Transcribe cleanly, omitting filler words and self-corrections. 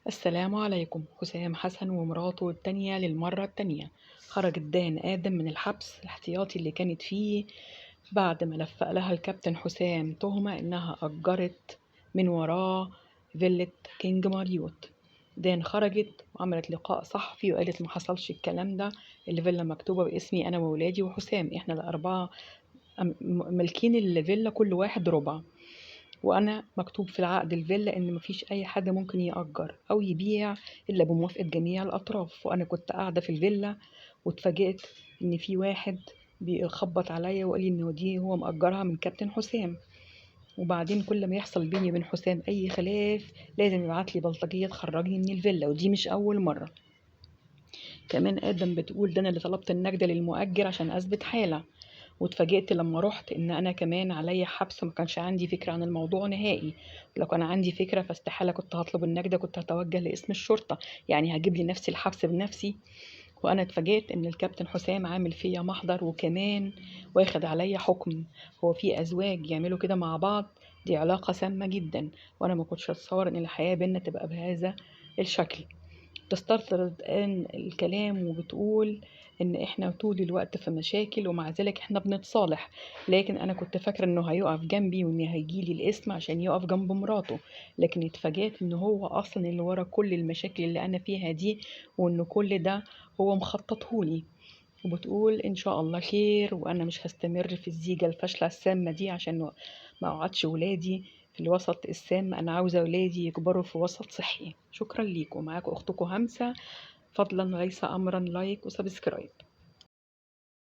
السلام عليكم. حسام حسن ومراته التانية للمرة التانية. خرجت دان آدم من الحبس الاحتياطي اللي كانت فيه بعد ما لفق لها الكابتن حسام تهمة إنها أجرت من وراه فيلة كينج ماريوت. دان خرجت وعملت لقاء صحفي وقالت ما حصلش الكلام ده، الفيلا مكتوبة باسمي أنا وولادي وحسام، إحنا الأربعة مالكين الفيلا كل واحد ربع، وأنا مكتوب في العقد الفيلا إن مفيش أي حد ممكن يأجر أو يبيع إلا بموافقة جميع الأطراف. وأنا كنت قاعدة في الفيلا واتفاجئت إن في واحد بيخبط عليا وقال لي إن دي هو مأجرها من كابتن حسام. وبعدين كل ما يحصل بيني وبين حسام أي خلاف لازم يبعت لي بلطجية تخرجني من الفيلا، ودي مش أول مرة. كمان آدم بتقول ده أنا اللي طلبت النجدة للمؤجر عشان أثبت حالة، واتفاجئت لما رحت ان انا كمان عليا حبس. ما كانش عندي فكرة عن الموضوع نهائي، لو كان عندي فكرة فاستحالة كنت هطلب النجدة، كنت هتوجه لاسم الشرطة، يعني هجيب لي نفسي الحبس بنفسي. وانا اتفاجئت ان الكابتن حسام عامل فيا محضر وكمان واخد عليا حكم. هو في ازواج يعملوا كده مع بعض؟ دي علاقة سامة جدا، وانا ما كنتش اتصور ان الحياة بينا تبقى بهذا الشكل. تستطرد الآن الكلام وبتقول إن إحنا طول الوقت في مشاكل ومع ذلك إحنا بنتصالح، لكن أنا كنت فاكرة إنه هيقف جنبي وإن هيجيلي الاسم عشان يقف جنب مراته، لكن اتفاجأت إن هو أصلا اللي ورا كل المشاكل اللي أنا فيها دي، وإن كل ده هو مخططهولي. وبتقول إن شاء الله خير، وأنا مش هستمر في الزيجة الفاشلة السامة دي عشان ما أقعدش ولادي في الوسط السام. أنا عاوزة ولادي يكبروا في وسط صحي. شكرا ليكم. معاكم أختكم همسة، فضلا ليس أمرا. لايك وسبسكرايب.